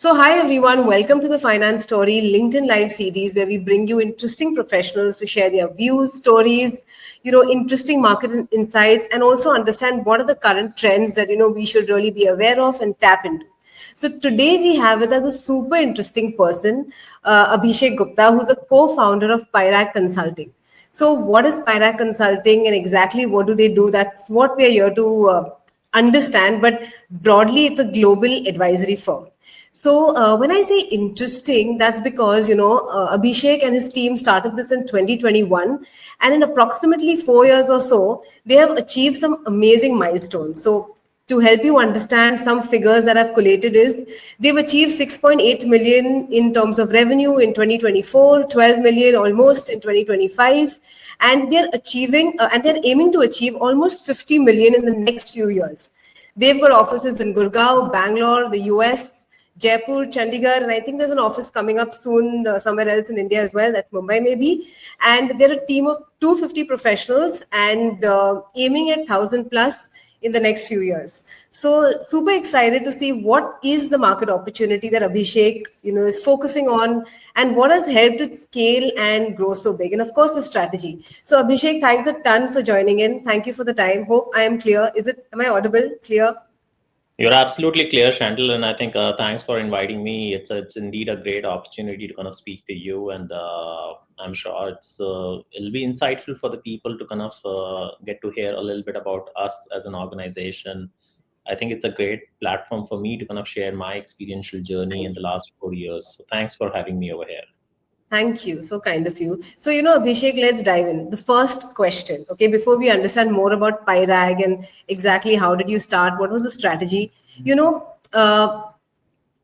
So, hi everyone, welcome to the Finance Story LinkedIn Live series where we bring you interesting professionals to share their views, stories, interesting market insights, and also understand what are the current trends that we should really be aware of and tap into. So, today we have with us a super interesting person, Abhishek Gupta, who's a co founder of Pyrak Consulting. So, what is Pyrak Consulting and exactly what do they do? That's what we are here to understand, but broadly, it's a global advisory firm. So when I say interesting, that's because Abhishek and his team started this in 2021, and in approximately 4 years or so, they have achieved some amazing milestones. So to help you understand some figures that I've collated is they've achieved 6.8 million in terms of revenue in 2024, 12 million almost in 2025, and they're achieving and they're aiming to achieve almost 50 million in the next few years. They've got offices in Gurgaon, Bangalore, the US, Jaipur, Chandigarh, and I think there's an office coming up soon somewhere else in India as well. That's Mumbai, maybe. And they're a team of 250 professionals and aiming at 1,000 plus in the next few years. So super excited to see what is the market opportunity that Abhishek, is focusing on and what has helped it scale and grow so big. And of course, the strategy. So Abhishek, thanks a ton for joining in. Thank you for the time. Hope I am clear. Am I audible? Clear? You're absolutely clear, Chantal, and I think thanks for inviting me. It's indeed a great opportunity to kind of speak to you, and I'm sure it'll be insightful for the people to kind of get to hear a little bit about us as an organization. I think it's a great platform for me to kind of share my experiential journey in Thank the you. last 4 years. So thanks for having me over here. Thank you. So kind of you. So, Abhishek, let's dive in. The first question, okay, before we understand more about Pyrag and exactly how did you start, what was the strategy? You know,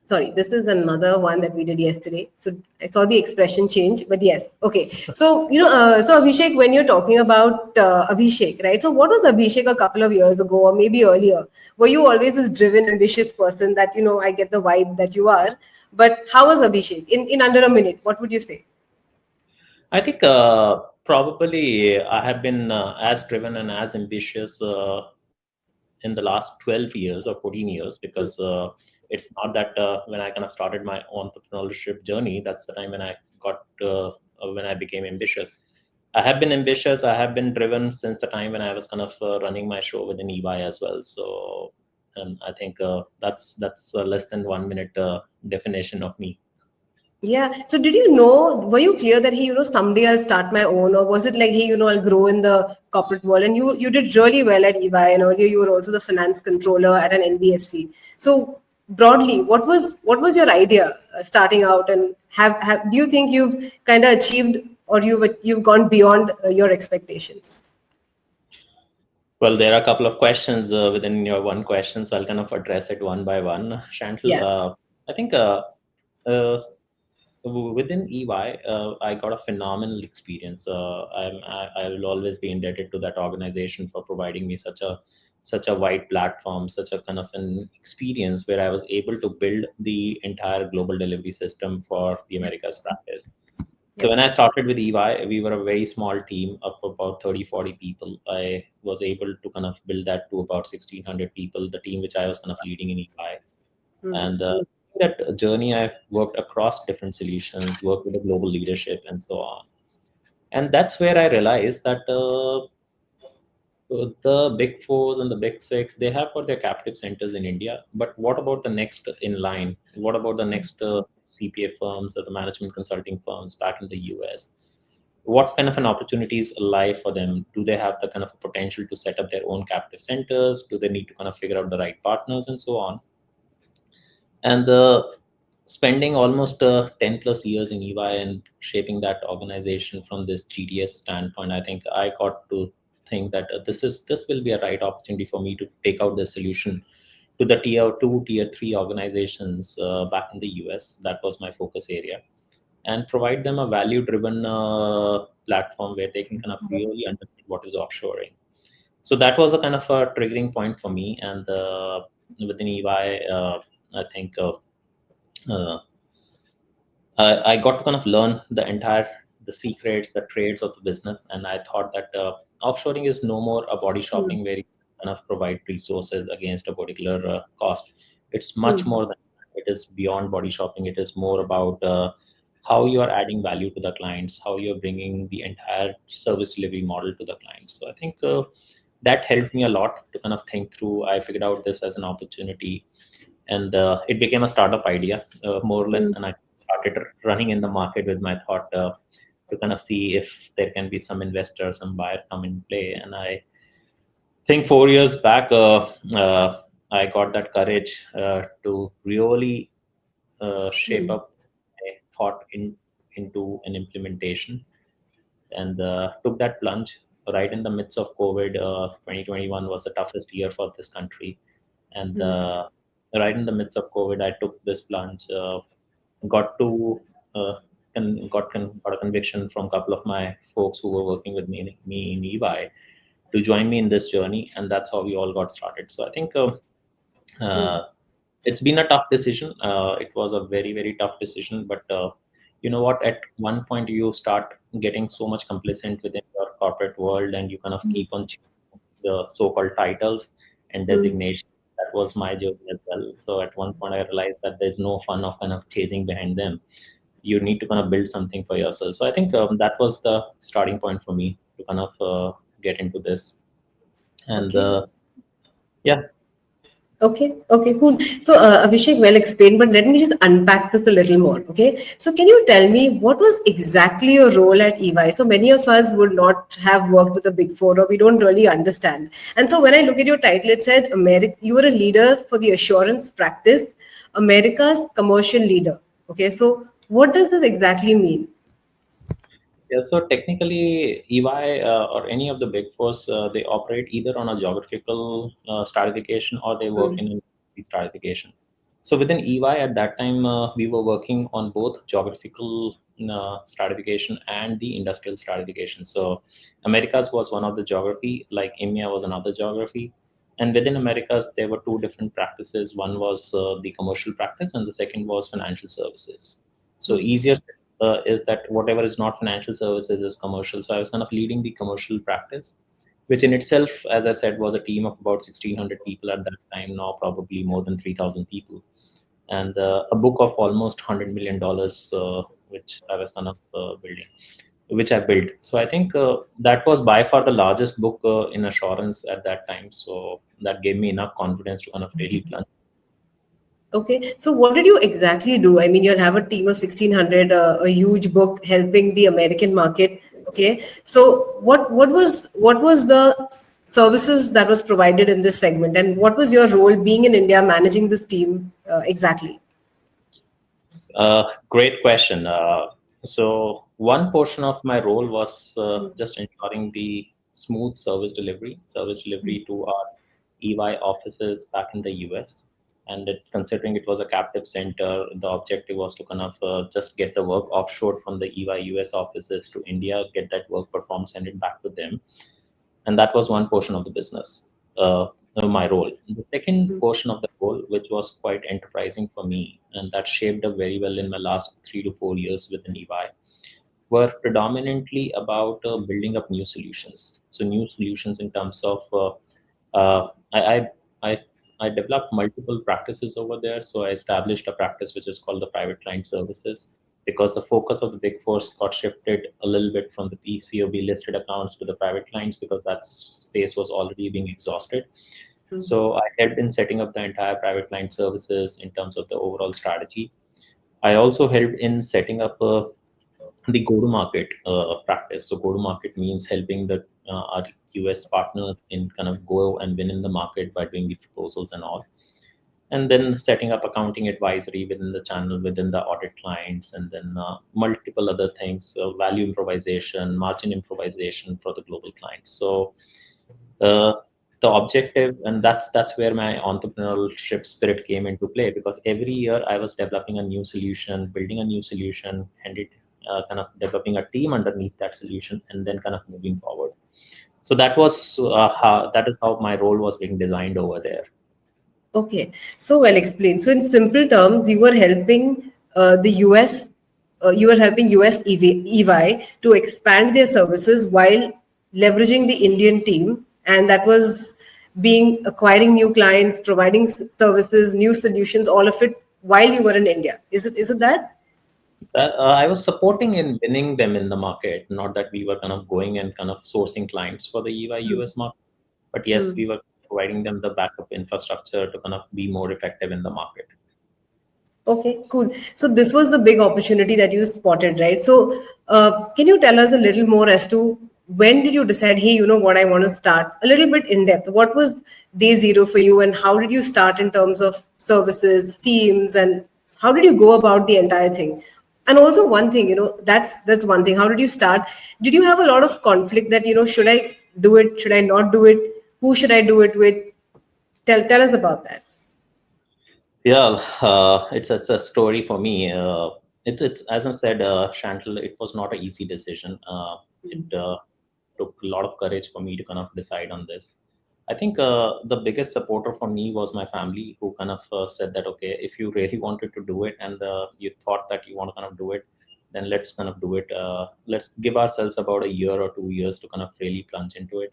Sorry, this is another one that we did yesterday. So I saw the expression change, but yes, okay. So so Abhishek, when you're talking about Abhishek, right? So what was Abhishek a couple of years ago, or maybe earlier? Were you always this driven, ambitious person that I get the vibe that you are? But how was Abhishek in under a minute? What would you say? I think probably I have been as driven and as ambitious in the last 12 years or 14 years because it's not that when I kind of started my entrepreneurship journey, that's the time when I got when I became ambitious. I have been ambitious. I have been driven since the time when I was kind of running my show within EY as well. So, and I think that's less than 1 minute definition of me. Yeah. So did you know, were you clear that someday I'll start my own, or was it like, hey, I'll grow in the corporate world? And you did really well at EY, and earlier you were also the finance controller at an NBFC. So broadly, what was your idea starting out, and have do you think you've kind of achieved, or you've gone beyond your expectations? Well, there are a couple of questions within your one question, so I'll kind of address it one by one. Chantal, Yeah. I think uh, within EY, I got a phenomenal experience. I will always be indebted to that organization for providing me such a wide platform, such a kind of an experience where I was able to build the entire global delivery system for the Americas practice. So Yep. when I started with EY, we were a very small team of about 30, 40 people. I was able to kind of build that to about 1,600 people, the team which I was kind of leading in EY. Hmm. And that journey, I worked across different solutions, worked with the global leadership and so on. And that's where I realized that the big fours and the big six, they have got their captive centers in India. But what about the next in line? What about the next CPA firms or the management consulting firms back in the US? What kind of an opportunities lie for them? Do they have the kind of potential to set up their own captive centers? Do they need to kind of figure out the right partners and so on? And spending almost 10 plus years in EY and shaping that organization from this GDS standpoint, I think I got to think that this will be a right opportunity for me to take out the solution to the tier two, tier three organizations back in the US. That was my focus area, and provide them a value driven platform where they can kind of really understand what is offshoring. So that was a kind of a triggering point for me. And within EY, I think uh, I got to kind of learn the secrets, the trades of the business, and I thought that offshoring is no more a body Hmm. shopping where you kind of provide resources against a particular cost. It's much Hmm. more than that. It is beyond body shopping. It is more about how you are adding value to the clients, how you're bringing the entire service delivery model to the clients. So I think that helped me a lot to kind of think through. I figured out this as an opportunity, and it became a startup idea, more or less. Mm. And I started running in the market with my thought to kind of see if there can be some investor, some buyer come in play. And I think 4 years back, I got that courage to really shape Mm. up a thought into an implementation, and took that plunge right in the midst of COVID. 2021 was the toughest year for this country, and Mm. right in the midst of COVID, I took this plunge. Got to got a conviction from a couple of my folks who were working with me in EY to join me in this journey, and that's how we all got started. So I think Mm. uh, it's been a tough decision. It was a very, very tough decision, but you know what? At one point, you start getting so much complacent within your corporate world, and you kind of keep on changing the so-called titles and Mm. designations. That was my journey as well. So at one point, I realized that there's no fun of kind of chasing behind them. You need to kind of build something for yourself. So I think that was the starting point for me to kind of get into this. And Okay. yeah, Okay, okay, cool. So, Abhishek, well explained, but let me just unpack this a little more. Okay, so can you tell me what was exactly your role at EY? So, many of us would not have worked with the Big Four, or we don't really understand. And so, when I look at your title, it said America. You were a leader for the assurance practice, America's commercial leader. Okay, so what does this exactly mean? yeah, so technically, EY or any of the big fours, they operate either on a geographical stratification or they work Hmm. in a stratification. So within EY at that time, we were working on both geographical stratification and the industrial stratification. So Americas was one of the geography, like EMEA was another geography. And within Americas, there were two different practices. One was the commercial practice, and the second was financial services. So easier is that whatever is not financial services is commercial. So I was kind of leading the commercial practice, which in itself, as I said, was a team of about 1,600 people at that time. Now probably more than 3,000 people, and a book of almost $100 million, which I was kind of building, which I built. So I think that was by far the largest book in assurance at that time. So that gave me enough confidence to kind of really plunge. Okay, so what did you exactly do? I mean, you'll have a team of 1,600, a huge book helping the American market. Okay, so what was the services that was provided in this segment, and what was your role being in India managing this team exactly? Great question. So one portion of my role was just ensuring the smooth service delivery to our EY offices back in the US. And considering it was a captive center, the objective was to kind of just get the work offshore from the EY US offices to India, get that work performed, send it back to them, and that was one portion of the business, my role. The second portion of the role, which was quite enterprising for me, and that shaped up very well in my last 3 to 4 years within EY, were predominantly about building up new solutions. So new solutions in terms of uh, I, I I I developed multiple practices over there. So I established a practice which is called the private client services, because the focus of the big four got shifted a little bit from the PCOB listed accounts to the private clients because that space was already being exhausted. So I helped in setting up the entire private client services in terms of the overall strategy. I also helped in setting up the go-to-market practice. So go-to-market means helping the our US partners in kind of go and win in the market by doing the proposals and all, and then setting up accounting advisory within the channel, within the audit clients, and then multiple other things, value improvisation, margin improvisation for the global clients. So uh, the objective, and that's where my entrepreneurship spirit came into play, because every year I was developing a new solution, building a new solution, and it kind of developing a team underneath that solution, and then kind of moving forward. So that is how my role was being designed over there. Okay, so well explained. So, in simple terms, you were helping the US, you were helping US EY to expand their services while leveraging the Indian team, and that was being acquiring new clients, providing services, new solutions, all of it while you were in India. Is it that? I was supporting in winning them in the market, not that we were kind of going and kind of sourcing clients for the EY US market. But yes, Hmm. we were providing them the backup infrastructure to kind of be more effective in the market. Okay, cool. So this was the big opportunity that you spotted, right? So can you tell us a little more as to when did you decide, hey, you know what, I want to start a little bit in depth? What was day zero for you, and how did you start in terms of services, teams, and how did you go about the entire thing? And also one thing, that's one thing. How did you start? Did you have a lot of conflict that, should I do it? Should I not do it? Who should I do it with? Tell us about that. Yeah, it's a story for me. It's as I said, Chantal, it was not an easy decision. It took a lot of courage for me to kind of decide on this. I think the biggest supporter for me was my family, who kind of said that, okay, if you really wanted to do it and you thought that you want to kind of do it, then let's kind of do it. Let's give ourselves about a year or 2 years to kind of really plunge into it.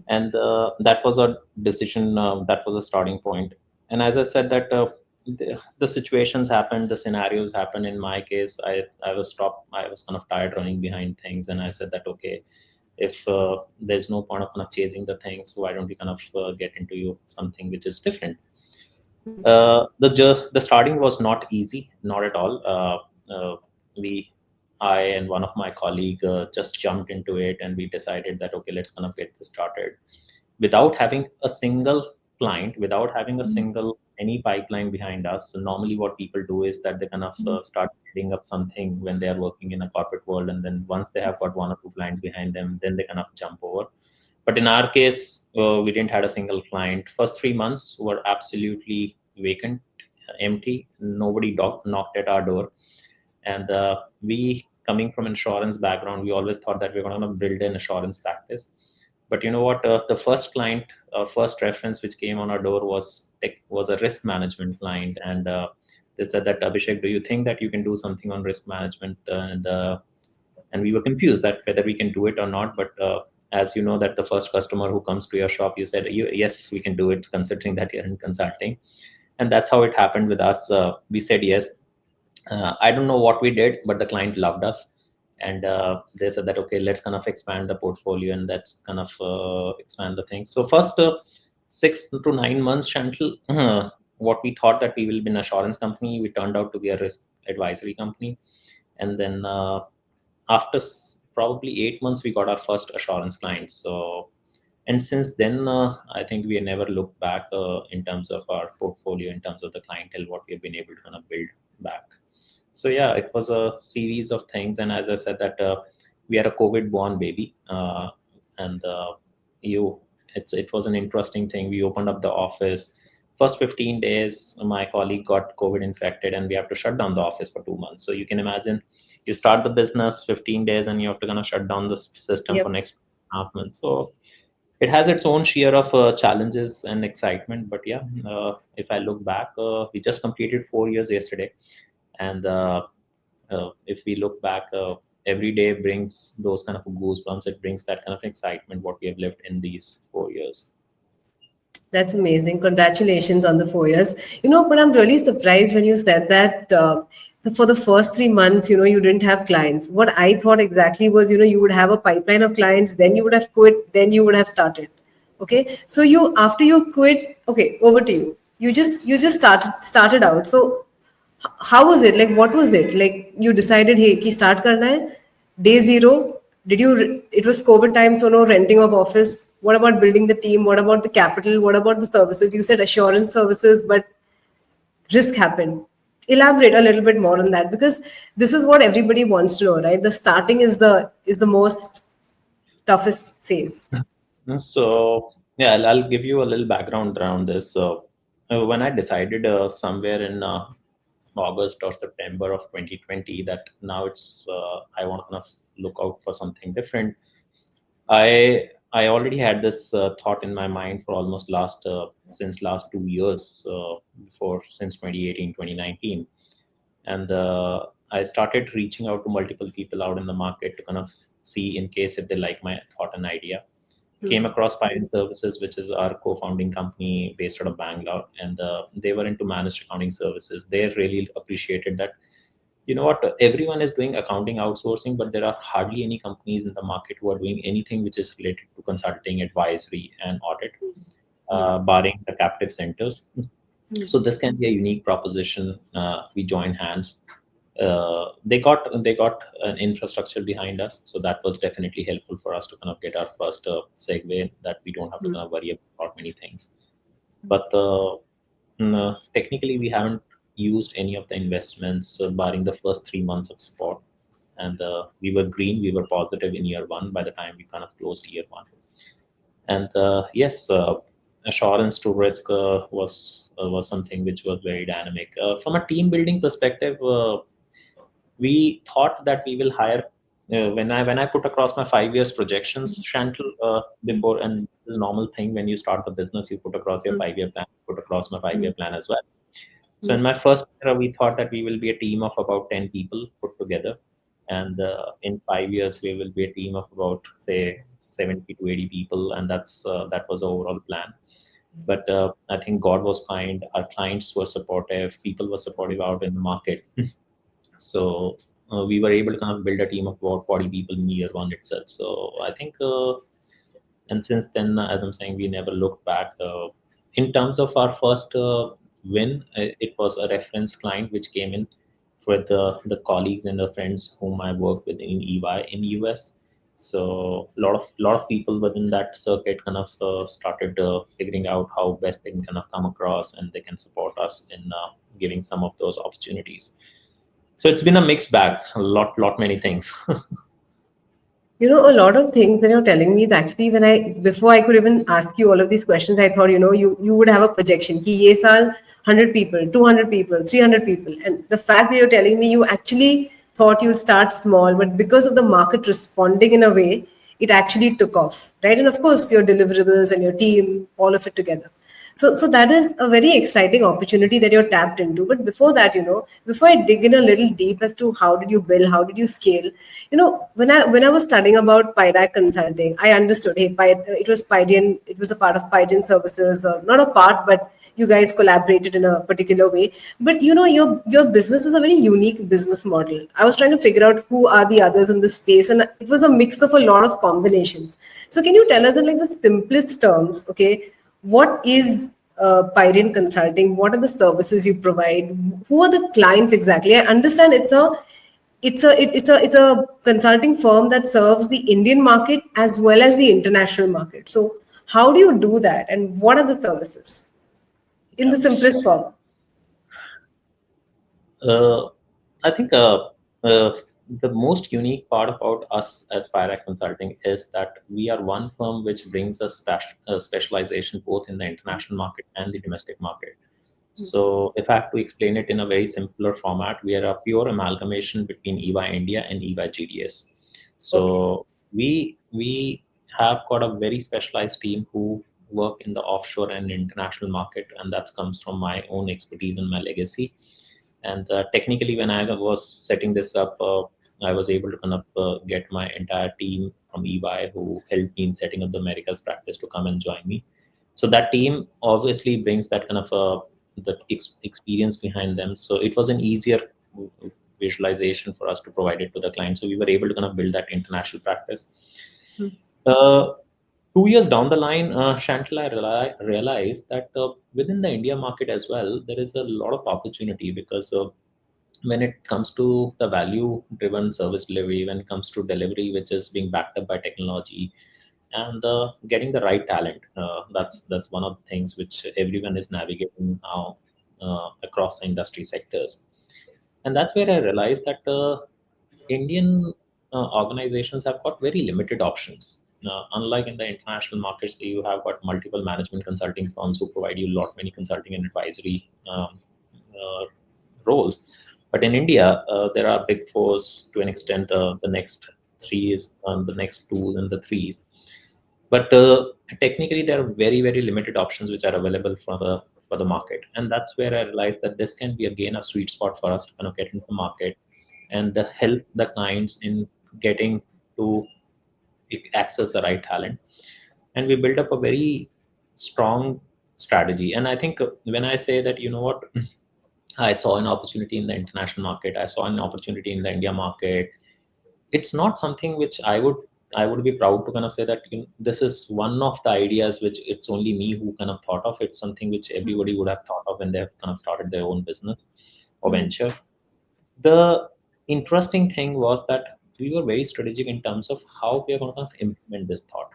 And that was a decision, that was a starting point. And as I said that the situations happened, the scenarios happened. In my case, I was kind of tired running behind things, and I said that, okay, if there's no point of kind of chasing the things, why don't we kind of get into something which is different. The starting was not easy, not at all. We I and one of my colleague just jumped into it, and we decided that, okay, let's kind of get this started without having a single client, without having a single any pipeline behind us. So normally what people do is that they kind of start building up something when they are working in a corporate world, and then once they have got one or two clients behind them, then they kind of jump over. But in our case, we didn't had a single client. First 3 months were absolutely vacant, empty. Nobody knocked at our door. And we, coming from insurance background, we always thought that we were going to build an insurance practice. But you know what? The first client, first reference which came on our door was a risk management client, and they said that, Abhishek, do you think that you can do something on risk management? And we were confused that whether we can do it or not. But as you know, that the first customer who comes to your shop, you said, yes, we can do it, considering that you're in consulting. And that's how it happened with us. We said yes. I don't know what we did, but the client loved us, and they said that, okay, let's kind of expand the portfolio, and let's kind of expand the things. So first 6 to 9 months, Chantal, what we thought that we will be an assurance company, we turned out to be a risk advisory company. And then after probably 8 months, we got our first assurance clients. So, and since then, I think we never looked back in terms of our portfolio, in terms of the clientele, what we have been able to kind of build back. So yeah, it was a series of things. And as I said that we are a COVID born baby, and you it was an interesting thing. We opened up the office. First 15 days, my colleague got COVID infected, and we have to shut down the office for 2 months. So you can imagine, you start the business 15 days, and you have to kind of shut down the system for Yep. next half months. So it has its own share of challenges and excitement. But yeah, if I look back, we just completed 4 years yesterday, and if we look back, every day brings those kind of goosebumps. It brings that kind of excitement what we have lived in these 4 years. That's amazing. Congratulations on the 4 years. But I'm really surprised when you said that for the first 3 months, you didn't have clients. What I thought exactly was, you would have a pipeline of clients, then you would have quit, then you would have started. Okay. So after you quit, okay, over to you. You just started out. So how was it? Like, what was it? Like, you decided, hey, ki start karna hai. Day zero, it was COVID time, so no renting of office. What about building the team? What about the capital? What about the services? You said assurance services, but risk happened. Elaborate a little bit more on that, because this is what everybody wants to know, right? The starting is the most toughest phase. So yeah, I'll give you a little background around this. So when I decided somewhere in August or September of 2020 that now I want to kind of look out for something different. I already had this thought in my mind for almost since last 2 years, before since 2018, 2019. And I started reaching out to multiple people out in the market to kind of see in case if they like my thought and idea. came across Pioneer Services, which is our co-founding company based out of Bangalore, and they were into managed accounting services. They really appreciated that. You know what? Everyone is doing accounting outsourcing, but there are hardly any companies in the market who are doing anything which is related to consulting, advisory, and audit, barring the captive centers. So this can be a unique proposition. We join hands. They got an infrastructure behind us, so that was definitely helpful for us to kind of get our first segue, that we don't have to kind of worry about many things. But technically, we haven't used any of the investments, barring the first 3 months of support. And we were green, we were positive in year one by the time we kind of closed year one. And yes, assurance to risk was something which was very dynamic. From a team building perspective, we thought that we will hire. When I put across my 5 years projections, Chantal, before, and the normal thing when you start the business, you put across your 5 year plan, put across my 5 year plan as well. So in my first year, we thought that we will be a team of about 10 people put together, and in 5 years we will be a team of about, say, 70 to 80 people, and that was the overall plan. But I think God was kind, our clients were supportive, people were supportive out in the market. So we were able to kind of build a team of about 40 people in year one itself. So I think, and since then, as I'm saying, we never looked back. In terms of our first win, it was a reference client which came in for the colleagues and the friends whom I worked with in EY in US. So a lot of people within that circuit kind of started figuring out how best they can kind of come across, and they can support us in giving some of those opportunities. So it's been a mixed bag, a lot many things. A lot of things that you're telling me is actually when before I could even ask you all of these questions, I thought, you would have a projection. Ki ye saal 100 people, 200 people, 300 people. And the fact that you're telling me you actually thought you'd start small, but because of the market responding in a way, it actually took off, right? And of course, your deliverables and your team, all of it together. So that is a very exciting opportunity that you're tapped into. But before that, before I dig in a little deep as to how did you build, how did you scale, when I was studying about Pyrac Consulting, I understood, hey, it was Pydian, it was a part of Pydian services, or not a part, but you guys collaborated in a particular way. But your business is a very unique business model. I was trying to figure out who are the others in this space, and it was a mix of a lot of combinations. So can you tell us in like the simplest terms, okay, what is Pyrian Consulting? What are the services you provide? Who are the clients exactly? I understand it's a consulting firm that serves the Indian market as well as the international market. So how do you do that, and what are the services in Yeah. the simplest form? Uh, I think the most unique part about us as Pyrac Consulting is that we are one firm which brings us specialization both in the international market and the domestic market. So if I have to explain it in a very simpler format, we are a pure amalgamation between EY India and EY GDS. Okay. So we have got a very specialized team who work in the offshore and international market, and that comes from my own expertise and my legacy. And technically, when I was setting this up, I was able to kind of get my entire team from EY who helped me in setting up the Americas practice to come and join me. So that team obviously brings that kind of experience behind them. So it was an easier visualization for us to provide it to the client. So we were able to kind of build that international practice. Uh, 2 years down the line, Chantal, I realized that within the India market as well, there is a lot of opportunity, because when it comes to the value driven service delivery, when it comes to delivery which is being backed up by technology, and getting the right talent, that's one of the things which everyone is navigating now across the industry sectors. And that's where I realized that Indian organizations have got very limited options. Unlike in the international markets, you have got multiple management consulting firms who provide you a lot many consulting and advisory uh, roles. But in India, there are big fours to an extent. The next three is the next two, and the threes. But technically, there are very limited options which are available for the market, and that's where I realized that this can be again a sweet spot for us to kind of get into the market and help the clients in getting to access the right talent. and we built up a very strong strategy. And I think when I say that, you know what, I saw an opportunity in the international market, I saw an opportunity in the India market, it's not something which I would be proud to kind of say that, you know, this is one of the ideas which it's only me who kind of thought of. It's something which everybody would have thought of when they've kind of started their own business or Hmm. venture. The interesting thing was that we were very strategic in terms of how we are going to kind of implement this thought.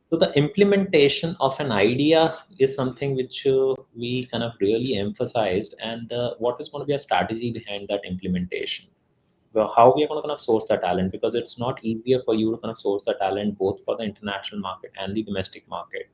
So the implementation of an idea is something which we kind of really emphasized, and what is going to be a strategy behind that implementation. Well, how we are going to kind of source the talent, because it's not easier for you to kind of source the talent both for the international market and the domestic market.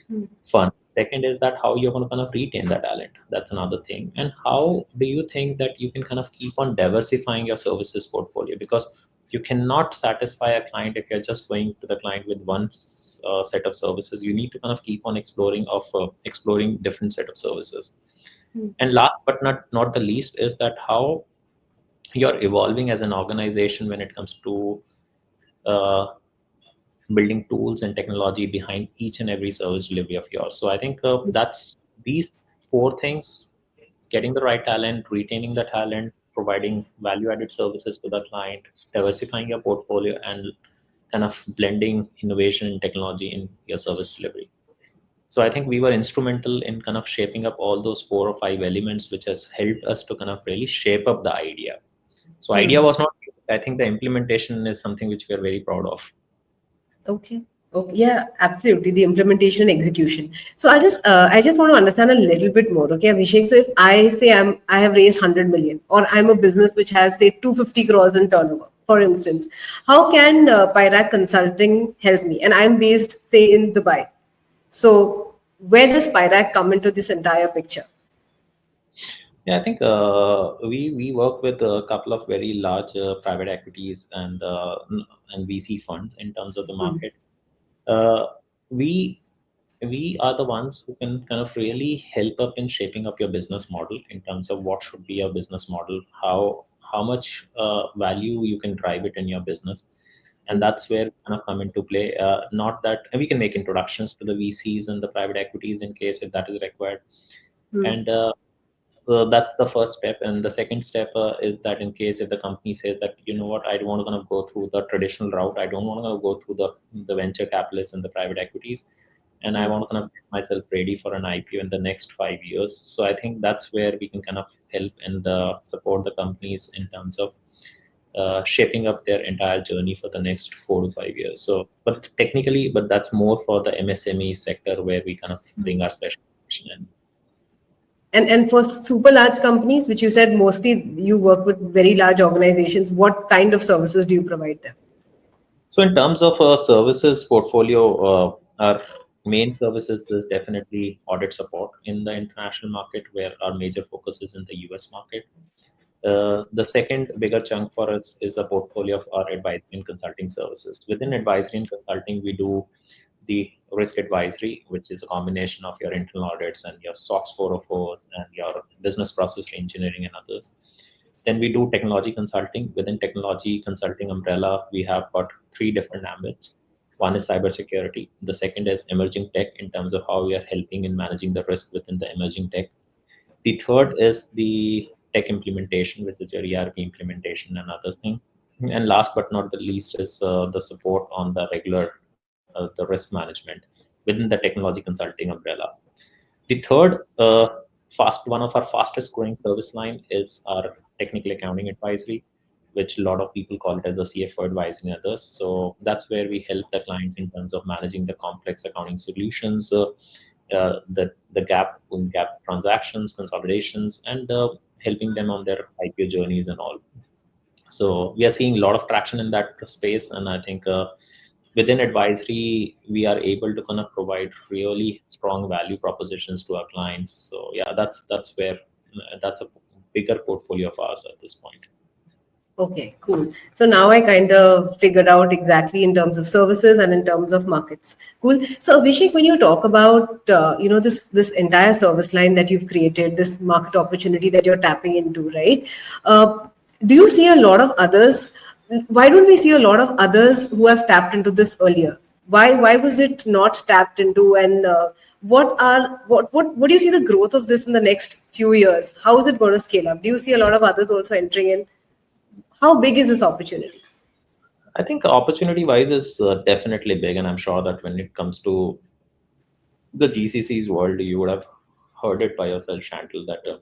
Hmm. Fun. Second is that how you're going to kind of retain the talent. That's another thing. And how do you think that you can kind of keep on diversifying your services portfolio? Because you cannot satisfy a client if you're just going to the client with one set of services. You need to kind of keep on exploring different set of services. Hmm. And last but not the least is that how you're evolving as an organization when it comes to uh, building tools and technology behind each and every service delivery of yours. So I think that's these four things: getting the right talent, retaining the talent, providing value-added services to the client, diversifying your portfolio, and kind of blending innovation and technology in your service delivery. So I think we were instrumental in kind of shaping up all those four or five elements, which has helped us to kind of really shape up the idea. So idea Hmm. was not, I think the implementation is something which we are very proud of. Okay. Okay. Yeah, absolutely. The implementation and execution. So I just want to understand a little bit more. Okay, Abhishek. So if I say I have raised 100 million, or I'm a business which has say 250 crores in turnover, for instance, how can Pyrac Consulting help me? And I'm based say in Dubai. So where does Pyrac come into this entire picture? Yeah, I think we work with a couple of very large private equities and VC funds in terms of the Hmm. market. Uh, we we are the ones who can kind of really help up in shaping up your business model in terms of what should be your business model, how much value you can drive it in your business, and Hmm. that's where we kind of come into play. Not that and we can make introductions to the VCs and the private equities in case if that is required, Hmm. and so that's the first step. And the second step is that in case if the company says that, you know what, I don't want to kind of go through the traditional route, I don't want to go through the venture capitalists and the private equities, and I Hmm. want to kind of get myself ready for an IPO in the next 5 years. So I think that's where we can kind of help and support the companies in terms of shaping up their entire journey for the next 4 to 5 years. So, but technically, but that's more for the MSME sector where we kind of bring our specialization in. And for super large companies, which you said mostly you work with very large organizations, what kind of services do you provide them? So in terms of services portfolio, our main services is definitely audit support in the international market, where our major focus is in the US market. The second bigger chunk for us is a portfolio of our advisory and consulting services. Within advisory and consulting, we do the risk advisory, which is a combination of your internal audits and your SOX 404 and your business process engineering and others. Then we do technology consulting. Within technology consulting umbrella, we have got three different ambits. One is cybersecurity. The second is emerging tech in terms of how we are helping in managing the risk within the emerging tech. The third is the tech implementation, which is your ERP implementation and other thing. And last but not the least is the support on the regular the risk management within the technology consulting umbrella. The third one of our fastest growing service line is our technical accounting advisory, which a lot of people call it as a CFO advisory and others. So that's where we help the clients in terms of managing the complex accounting solutions, the gap transactions, consolidations, and helping them on their IPO journeys and all. So we are seeing a lot of traction in that space, and I think within advisory we are able to kind of provide really strong value propositions to our clients. So yeah, that's where that's a bigger portfolio of ours at this point. Okay, cool. So now I kind of figured out exactly in terms of services and in terms of markets. Cool. So Abhishek, when you talk about this entire service line that you've created, this market opportunity that you're tapping into, right? Do you see a lot of others? Why don't we see a lot of others who have tapped into this earlier? Why was it not tapped into? And what do you see the growth of this in the next few years? How is it going to scale up? Do you see a lot of others also entering in? How big is this opportunity? I think opportunity wise is definitely big, and I'm sure that when it comes to the GCC's world, you would have heard it by yourself, Chantal, that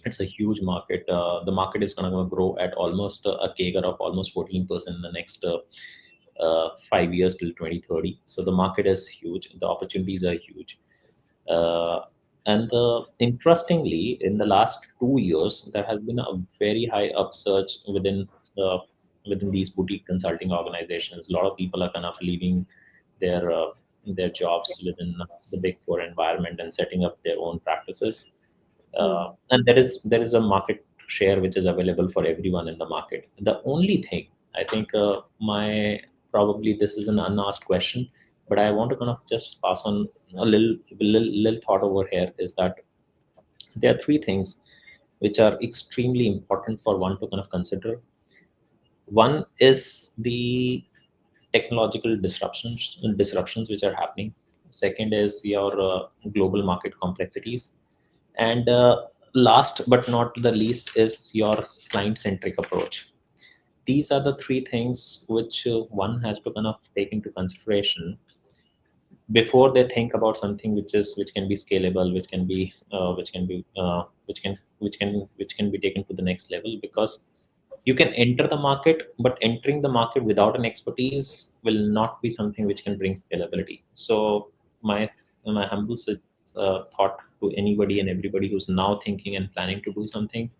it's a huge market. The market is going to grow at almost a CAGR of almost 14% in the next 5 years till 2030. So the market is huge. The opportunities are huge. Uh, and interestingly, in the last 2 years, there has been a very high upsurge uh, within these boutique consulting organizations. A lot of people are kind of leaving their uh, their jobs within the Big Four environment and setting up their own practices. And there is a market share which is available for everyone in the market. The only thing I think my probably this is an unasked question, but I want to kind of just pass on a little thought over here is that there are three things which are extremely important for one to kind of consider. One is the technological disruptions which are happening. Second is your global market complexities, and last but not the least is your client centric approach. These are the three things which one has to kind of take into consideration before they think about something which can be scalable, which can be taken to the next level. Because you can enter the market, but entering the market without an expertise will not be something which can bring scalability. So my humble thought to anybody and everybody who's now thinking and planning to do something,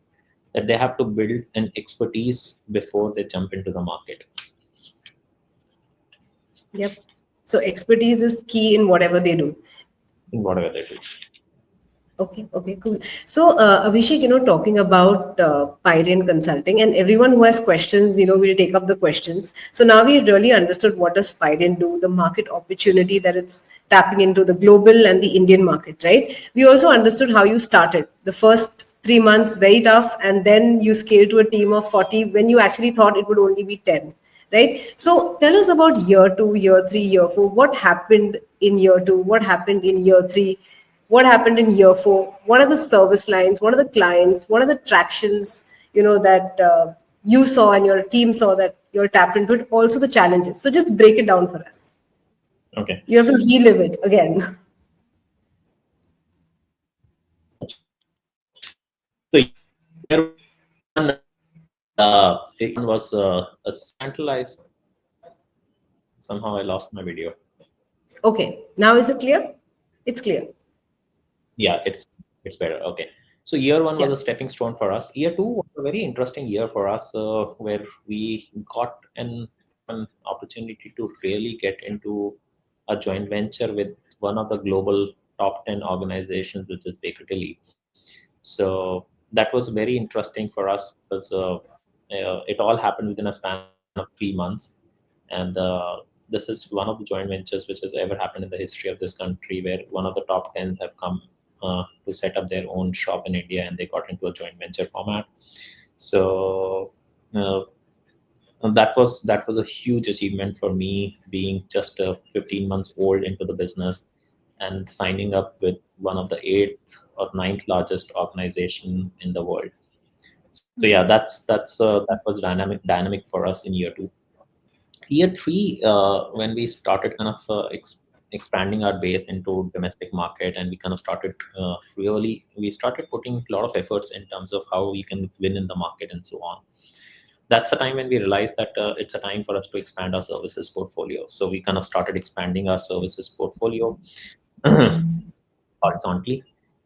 that they have to build an expertise before they jump into the market Yep. So expertise is key in whatever they do. in whatever they do. Okay, cool. So, Abhishek, talking about Pyrian Consulting, and everyone who has questions, will take up the questions. So now we really understood what does Pyrian do, the market opportunity that it's tapping into, the global and the Indian market, right? We also understood how you started. The first 3 months, very tough, and then you scaled to a team of 40 when you actually thought it would only be 10. Right. So tell us about year two, year three, year four. What happened in year two? What happened in year three? What happened in year four? What are the service lines? What are the clients? What are the tractions, that you saw and your team saw that you're tapped into it? Also the challenges. So just break it down for us. Okay. You have to relive it again. So year one, it was a centralized. Somehow I lost my video. Okay. Now is it clear? It's clear. Yeah, it's better. Okay. So year one was Yeah. a stepping stone for us. Year two was a very interesting year for us, where we got an opportunity to really get into a joint venture with one of the global top 10 organizations, which is Baker Tilly. So that was very interesting for us because it all happened within a span of 3 months. And this is one of the joint ventures which has ever happened in the history of this country, where one of the top 10s have come to set up their own shop in India, and they got into a joint venture format. So uh, that was a huge achievement for me, being just 15 months old into the business and signing up with one of the eighth or ninth largest organization in the world. So yeah, that was dynamic for us in year two. Year three, when we started kind of expanding our base into domestic market, and we kind of started we started putting a lot of efforts in terms of how we can win in the market and so on. That's the time when we realized that it's a time for us to expand our services portfolio. So we kind of started expanding our services portfolio horizontally.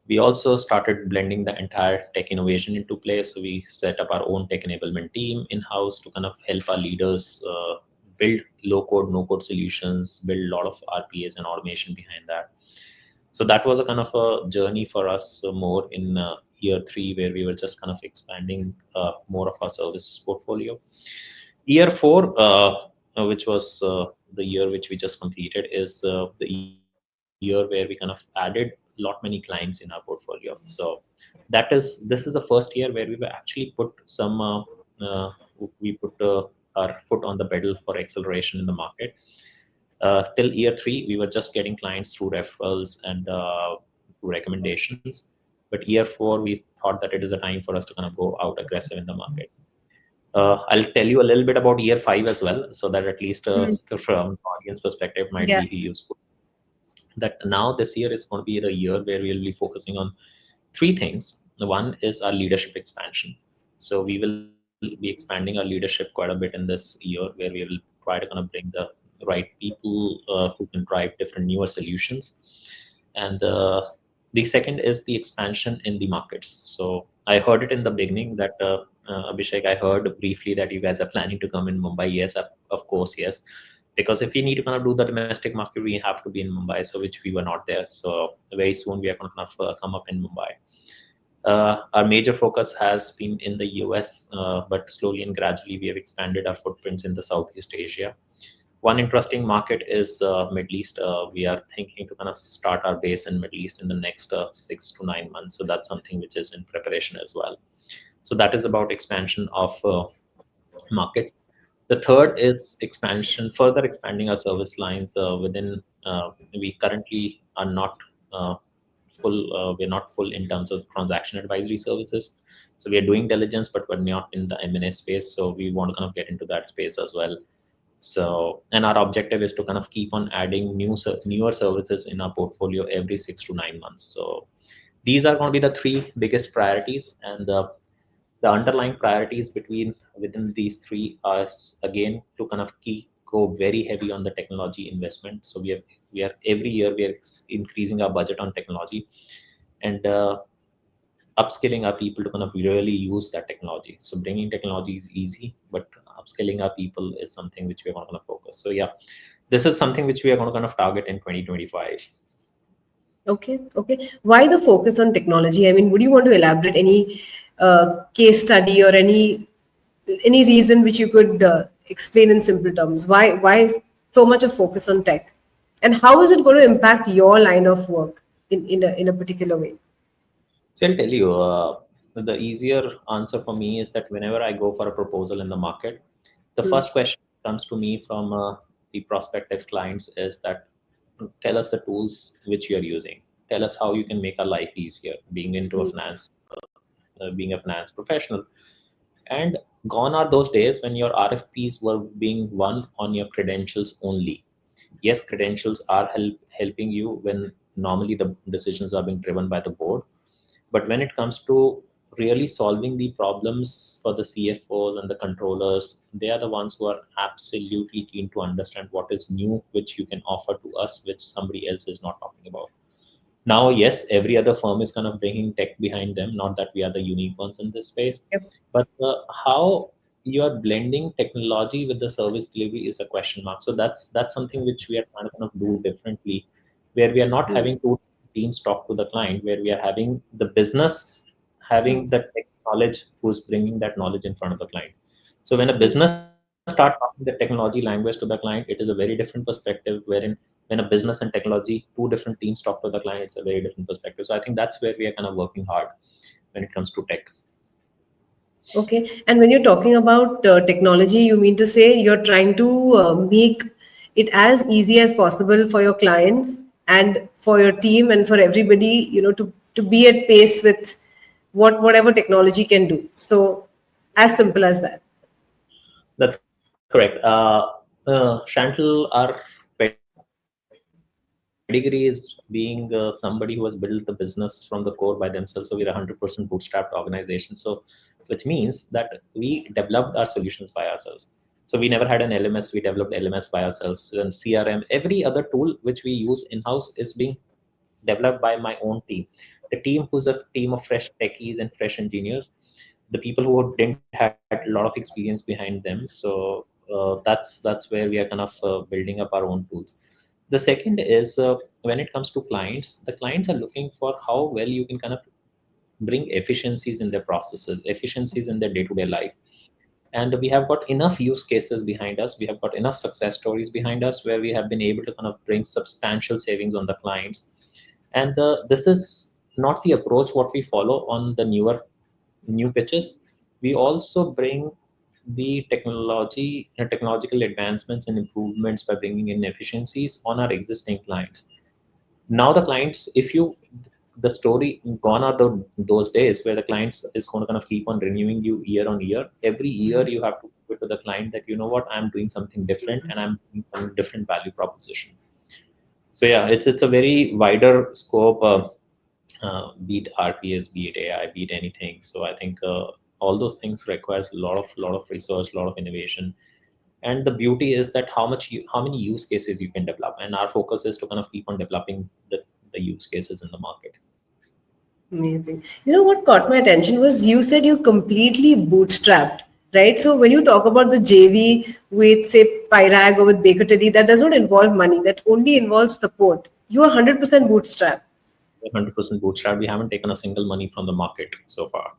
We also started blending the entire tech innovation into play. So we set up our own tech enablement team in house to kind of help our leaders build low code, no code solutions, build a lot of RPAs and automation behind that. So that was a kind of a journey for us more in year three, where we were just kind of expanding more of our service portfolio. Year four, which was the year which we just completed, is the year where we kind of added lot many clients in our portfolio. So this is the first year where we were actually put some we put our foot on the pedal for acceleration in the market. Till year three, we were just getting clients through referrals and through recommendations. But year four, we thought that it is a time for us to kind of go out aggressive in the market. I'll tell you a little bit about year five as well, so that at least Mhm. from audience perspective might Yeah. be useful. That now this year is going to be the year where we'll be focusing on three things. The one is our leadership expansion. So we will be expanding our leadership quite a bit in this year, where we will try to kind of bring the right people who can drive different newer solutions. And the second is the expansion in the markets. So I heard it in the beginning that Abhishek, I heard briefly that you guys are planning to come in Mumbai. Yes, of course, yes. Because if we need to kind of do the domestic market, we have to be in Mumbai, so which we were not there. So very soon we are going to kind of come up in Mumbai. Our major focus has been in the US, but slowly and gradually we have expanded our footprints in the Southeast Asia. One interesting market is Middle East. We are thinking to kind of start our base in Middle East in the next 6 to 9 months. So that's something which is in preparation as well. So that is about expansion of markets. The third is expansion, further expanding our service lines within. We currently are not full. We're not full in terms of transaction advisory services. So we are doing diligence, but we're not in the M&A space. So we want to kind of get into that space as well. So, and our objective is to kind of keep on adding newer services in our portfolio every 6 to 9 months. So these are going to be the three biggest priorities, and the underlying priorities within these three are again to kind of go very heavy on the technology investment. So we are every year we are increasing our budget on technology and upskilling our people to kind of really use that technology. So bringing technology is easy, but upskilling our people is something which we're going to focus. So yeah, this is something which we are going to kind of target in 2025. Okay, okay. Why the focus on technology? I mean, would you want to elaborate any case study or any reason which you could explain in simple terms? Why so much of focus on tech, and how is it going to impact your line of work in a particular way? So I'll tell you, the easier answer for me is that whenever I go for a proposal in the market, the Hmm. first question that comes to me from the prospective clients is that tell us the tools which you are using. Tell us how you can make our life easier, Hmm. being a finance professional. And gone are those days when your RFPs were being won on your credentials only. Yes, credentials are helping you when normally the decisions are being driven by the board, but when it comes to really solving the problems for the CFOs and the controllers, they are the ones who are absolutely keen to understand what is new, which you can offer to us, which somebody else is not talking about. Now, yes, every other firm is kind of bringing tech behind them, not that we are the unique ones in this space, Yep. but how you are blending technology with the service delivery is a question mark. So that's something which we are trying to kind of do differently, where we are not Hmm. having two teams talk to the client, where we are having the business Hmm. having the tech knowledge who's bringing that knowledge in front of the client. So when a Hmm. business start talking the technology language to the client, it is a very different perspective. Wherein when a business and technology, two different teams talk to the client, it's a very different perspective. So I think that's where we are kind of working hard when it comes to tech. Okay. And when you're talking about technology, you mean to say you're trying to make it as easy as possible for your clients and for your team and for everybody, to be at pace with whatever technology can do. So as simple as that. That's correct. Chantal, our pedigree is being somebody who has built the business from the core by themselves. So we're 100% bootstrapped organization. Which means that we developed our solutions by ourselves. So we never had an LMS. We developed LMS by ourselves. And CRM, every other tool which we use in-house is being developed by my own team. The team who's a team of fresh techies and fresh engineers, the people who didn't had a lot of experience behind them. So that's where we are kind of building up our own tools. The second is when it comes to clients, the clients are looking for how well you can kind of bring efficiencies in their processes, efficiencies in their day-to-day life. And we have got enough use cases behind us. We have got enough success stories behind us where we have been able to kind of bring substantial savings on the clients. And this is not the approach what we follow on the new pitches. We also bring the technological advancements and improvements by bringing in efficiencies on our existing clients. Now the clients, if you, the story gone are those days where the clients is going to kind of keep on renewing you year on year. Every year you have to put to the client that, you know what, I'm doing something different and I'm doing some different value proposition. So yeah, it's a very wider scope, be it RPS, be it AI, be it anything. So I think all those things requires a lot of research, a lot of innovation. And the beauty is that how many use cases you can develop, and our focus is to kind of keep on developing the use cases in the market. Amazing. You know what caught my attention was you said you completely bootstrapped, right? So when you talk about the JV with, say, Pyrag or with Baker Tilly, that does not involve money. That only involves support. You are 100% bootstrap. 100% bootstrap. We haven't taken a single money from the market so far.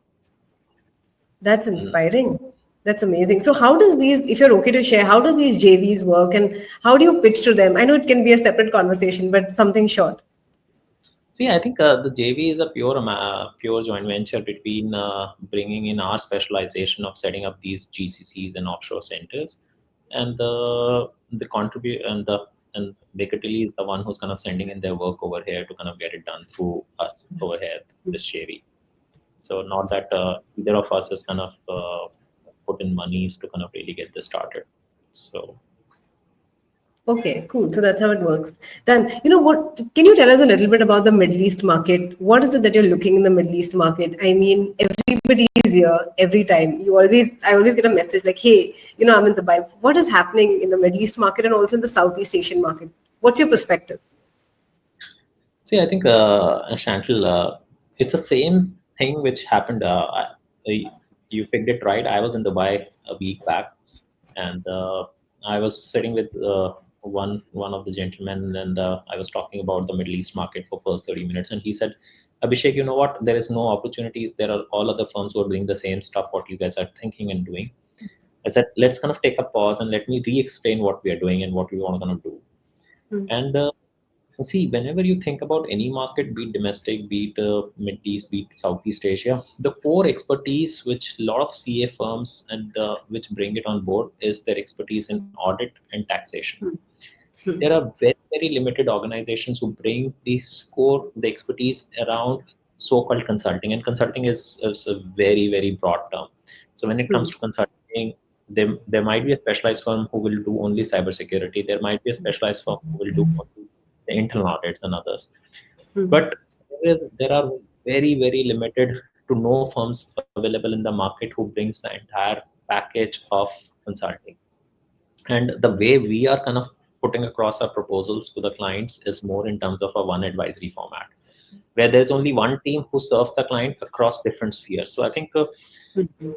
That's Mm. inspiring. That's amazing. So how does these, if you're okay to share, how does these JVs work and how do you pitch to them? I know it can be a separate conversation, but something short. See, I think the JV is a pure joint venture between bringing in our specialization of setting up these GCCs and offshore centers, and the contribute and Baker Tilly is the one who's kind of sending in their work over here to kind of get it done through us over here, this JV. So not that either of us has kind of put in monies to kind of really get this started. So Okay, cool. So that's how it works. Then, you know what? Can you tell us a little bit about the Middle East market? What is it that you're looking in the Middle East market? I mean, everybody is here every time. I always get a message like, hey, I'm in Dubai. What is happening in the Middle East market and also in the Southeast Asian market? What's your perspective? see, I think Chantal, it's the same thing which happened. You picked it right. I was in Dubai a week back, and I was sitting with one of the gentlemen, and I was talking about the Middle East market for first 30 minutes, and he said, "Abhishek, you know what? There is no opportunities. There are all other firms who are doing the same stuff what you guys are thinking and doing." I said, "Let's kind of take a pause and let me re-explain what we are doing and what we want to kind of do." Hmm. And see, whenever you think about any market, be it domestic, be it Middle East, be it Southeast Asia, the core expertise which a lot of CA firms and which bring it on board is their expertise in audit and taxation. Hmm. There are very, very limited organizations who bring the expertise around so-called consulting, and consulting is a very, very broad term. So when it Hmm. comes to consulting, there might be a specialized firm who will do only cybersecurity. There might be a specialized firm who will do only the internal audits and others. Hmm. But there are very, very limited to no firms available in the market who brings the entire package of consulting. And the way we are kind of putting across our proposals to the clients is more in terms of a one advisory format, where there's only one team who serves the client across different spheres. So I think Hmm.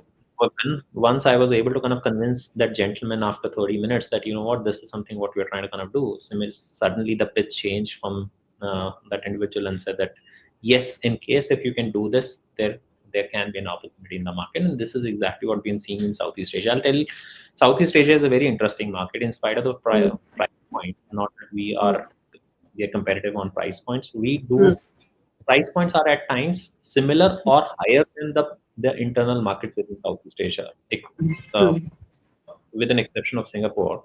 once I was able to kind of convince that gentleman after 30 minutes that, you know what, this is something what we're trying to kind of do. Suddenly the pitch changed from that individual and said that, yes, in case if you can do this, there can be an opportunity in the market. And this is exactly what we've been seeing in Southeast Asia. I'll tell you, Southeast Asia is a very interesting market in spite of the Hmm. price point. Not that Hmm. we are competitive on price points. We Hmm. do price points are at times similar or higher than the internal market within Southeast Asia, uh, Hmm. with an exception of Singapore.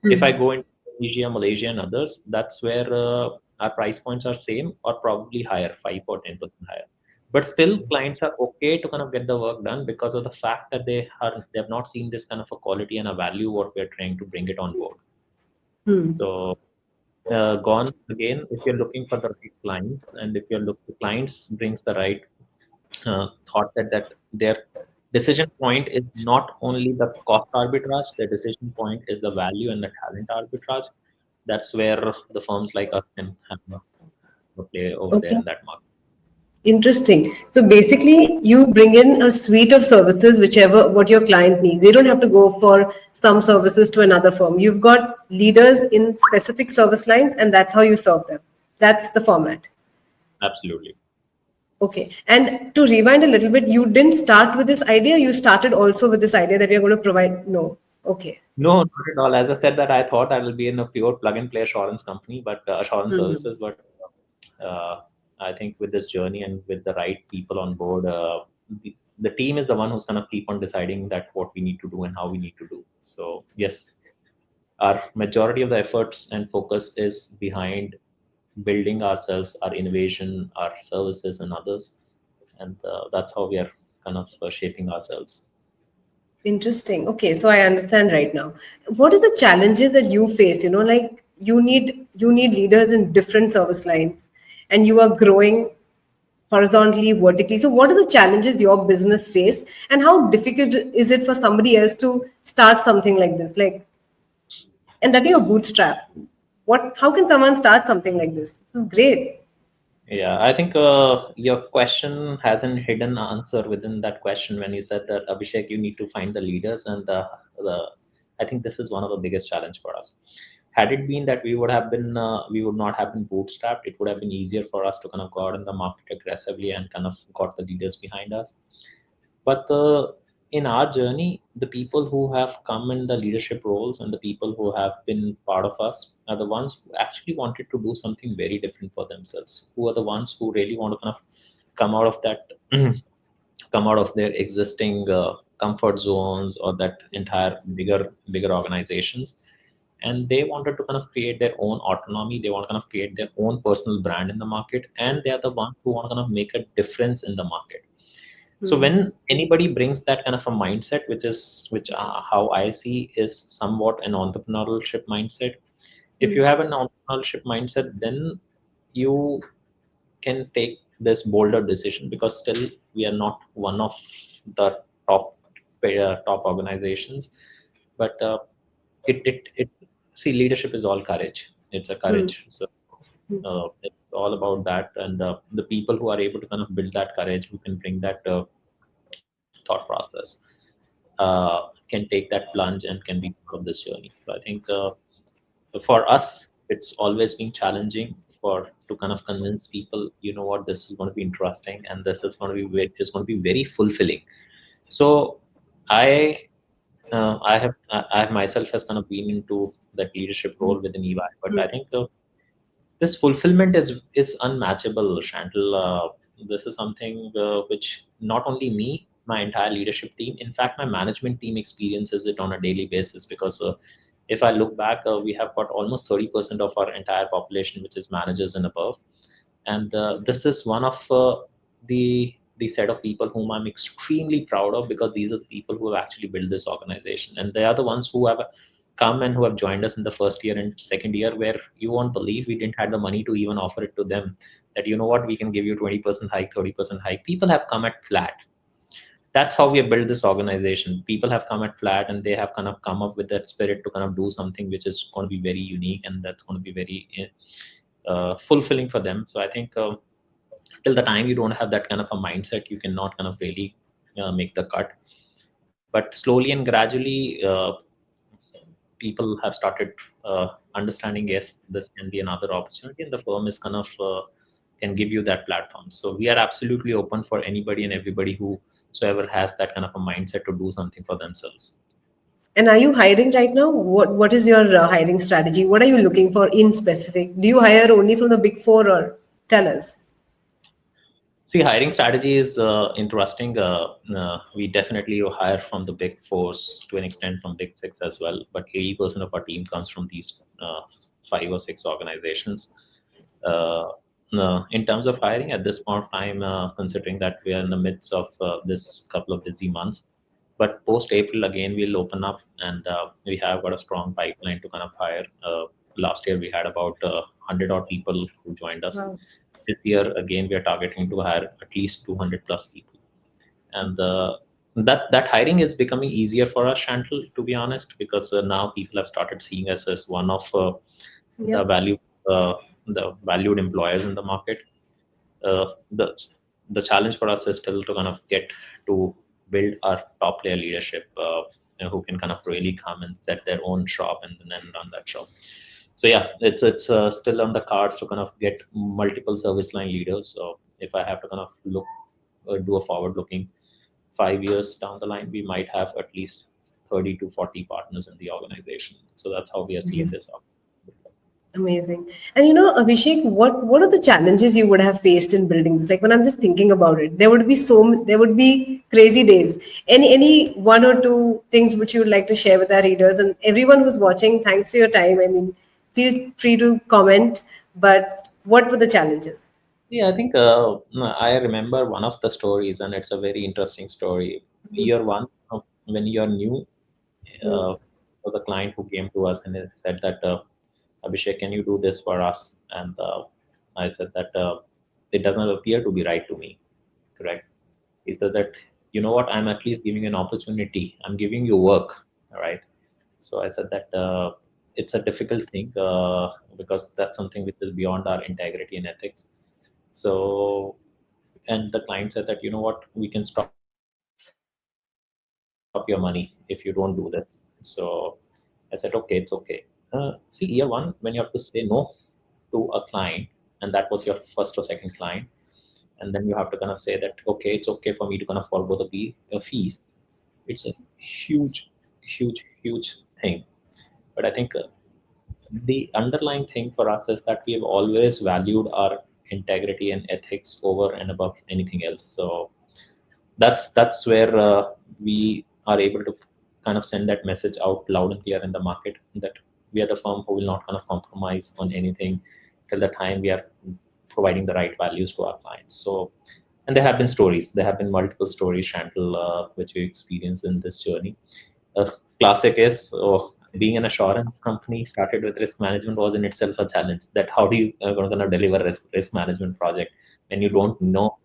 If I Hmm. go into Indonesia, Malaysia, and others, that's where our price points are same or probably higher, 5 or 10% higher. But still, clients are okay to kind of get the work done because of the fact that they have not seen this kind of a quality and a value what we're trying to bring it on board. Hmm. So gone again, if you're looking for the right clients and if the clients brings the right thought that their decision point is not only the cost arbitrage, their decision point is the value and the talent arbitrage. That's where the firms like us can have a play over there Okay. in that market. Interesting. So basically, you bring in a suite of services, whichever what your client needs. They don't have to go for some services to another firm. You've got leaders in specific service lines, and that's how you serve them. That's the format. Absolutely. Okay. And to rewind a little bit, you didn't start with this idea. You started also with this idea that you're going to provide. No. Okay. No, not at all. As I said that I thought I will be in a pure plug and play assurance company, but assurance Hmm. services. But uh, I think with this journey and with the right people on board, the team is the one who's going to keep on deciding that what we need to do and how we need to do. So yes, our majority of the efforts and focus is behind building ourselves, our innovation, our services, and others, and that's how we are kind of shaping ourselves. Interesting. Okay, so I understand right now. What are the challenges that you face? Like you need leaders in different service lines, and you are growing horizontally, vertically. So, what are the challenges your business face, and how difficult is it for somebody else to start something like this? Like, and that you're bootstrap. What? How can someone start something like this? This is great. Yeah, I think your question has an hidden answer within that question when you said that, Abhishek, you need to find the leaders, and the I think this is one of the biggest challenge for us. Had it been that we would not have been bootstrapped, it would have been easier for us to kind of go out in the market aggressively and kind of got the leaders behind us. But in our journey, the people who have come in the leadership roles and the people who have been part of us are the ones who actually wanted to do something very different for themselves, who are the ones who really want to kind of come out of that, come out of their existing comfort zones or that entire bigger organizations. And they wanted to kind of create their own autonomy. They want to kind of create their own personal brand in the market. And they are the ones who want to kind of make a difference in the market. So Hmm. when anybody brings that kind of a mindset, which how I see is somewhat an entrepreneurship mindset. If Hmm. you have an entrepreneurship mindset, then you can take this bolder decision, because still we are not one of the top organizations, but it see, leadership is all courage. It's a Hmm. courage. So it's all about that, and the people who are able to kind of build that courage, who can bring that thought process, can take that plunge and can be part of this journey. So I think for us, it's always been challenging for to kind of convince people, you know what, this is going to be interesting, and this is going to be is going to be very fulfilling. So I I have myself has kind of been into that leadership role within EY, but I think this fulfillment is unmatchable, Chantal. This is something which not only me, my entire leadership team, in fact, my management team experiences it on a daily basis. Because if I look back, we have got almost 30% of our entire population, which is managers and above, and this is one of the set of people whom I'm extremely proud of, because these are the people who have actually built this organization, and they are the ones who have come and who have joined us in the first year and second year, where you won't believe we didn't have the money to even offer it to them, that you know what, we can give you 20% hike, 30% hike. People have come at flat. That's how we have built this organization. People have come at flat, and they have kind of come up with that spirit to kind of do something which is going to be very unique, and that's going to be very fulfilling for them. So I think till the time you don't have that kind of a mindset, you cannot kind of really make the cut. But slowly and gradually, people have started understanding, yes, this can be another opportunity, and the firm is kind of can give you that platform. So we are absolutely open for anybody and everybody whosoever has that kind of a mindset to do something for themselves. And are you hiring right now? What is your hiring strategy? What are you looking for in specific? Do you hire only from the big four, or tell us? See, hiring strategy is interesting. We definitely hire from the big fours, to an extent from big six as well. But 80% of our team comes from these five or six organizations. In terms of hiring at this point of time, considering that we are in the midst of this couple of busy months, but post April again we'll open up, and we have got a strong pipeline to kind of hire. Last year we had about 100 odd people who joined us. Wow. This year again we are targeting to hire at least 200 plus people, and that hiring is becoming easier for us, Chantal, to be honest, because now people have started seeing us as one of Yeah. the value uh, the valued employers in the market. uh, the the challenge for us is still to kind of get to build our top layer leadership, who can kind of really come and set their own shop and then run that shop. So yeah, it's still on the cards to kind of get multiple service line leaders. So if I have to kind of look do a forward looking 5 years down the line, we might have at least 30 to 40 partners in the organization. So that's how we are seeing this out. Amazing. And Abhishek, what are the challenges you would have faced in building this? Like when I'm just thinking about it, there would be crazy days. Any one or two things which you would like to share with our readers and everyone who's watching, thanks for your time. I mean, feel free to comment, but what were the challenges? Yeah, I think I remember one of the stories, and it's a very interesting story. Year one, when you're new, Hmm. was a client who came to us and he said that, Abhishek, can you do this for us? And I said that it doesn't appear to be right to me. Correct. He said that, you know what, I'm at least giving you an opportunity. I'm giving you work. All right. So I said that it's a difficult thing because that's something which is beyond our integrity and ethics. So, and the client said that, you know what, we can stop your money if you don't do this. So I said, okay, it's okay. See, year one, when you have to say no to a client, and that was your first or second client, and then you have to kind of say that, okay, it's okay for me to kind of forego the fees. It's a huge thing. But I think the underlying thing for us is that we have always valued our integrity and ethics over and above anything else. So that's where we are able to kind of send that message out loud and clear in the market that we are the firm who will not kind of compromise on anything till the time we are providing the right values to our clients. So, and there have been stories, there have been multiple stories, Chantal, which we experienced in this journey. A classic is being an assurance company started with risk management was in itself a challenge. That how do you going to deliver risk management project when you don't know?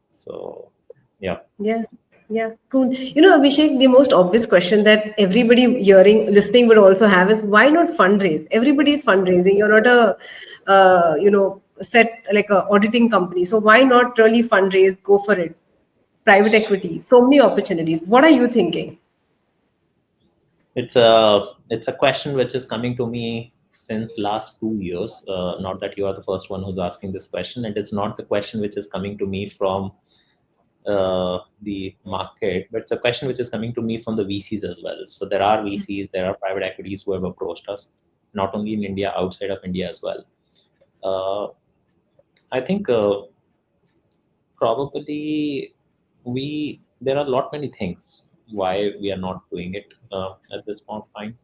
So, yeah. Yeah, yeah, cool. Abhishek, the most obvious question that everybody listening would also have is why not fundraise? Everybody's fundraising. You're not set like a auditing company. So why not really fundraise? Go for it. Private equity, so many opportunities. What are you thinking? It's a question which is coming to me since last 2 years. Not that you are the first one who's asking this question, and it's not the question which is coming to me from the market, but it's a question which is coming to me from the VCs as well. So there are VCs, there are private equities who have approached us, not only in India, outside of India as well. Uh, I think probably we there are a lot many things why we are not doing it at this point of time.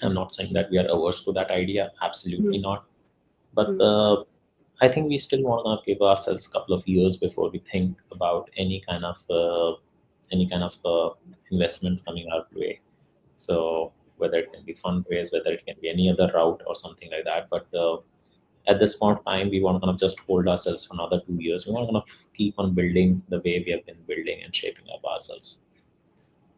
I'm not saying that we are averse to that idea, absolutely not. But I think we still want to give ourselves a couple of years before we think about any kind of investment coming our way. So whether it can be fundraise, whether it can be any other route or something like that. But at this point of time, we want to kind of just hold ourselves for another 2 years. We want to kind of keep on building the way we have been building and shaping up ourselves.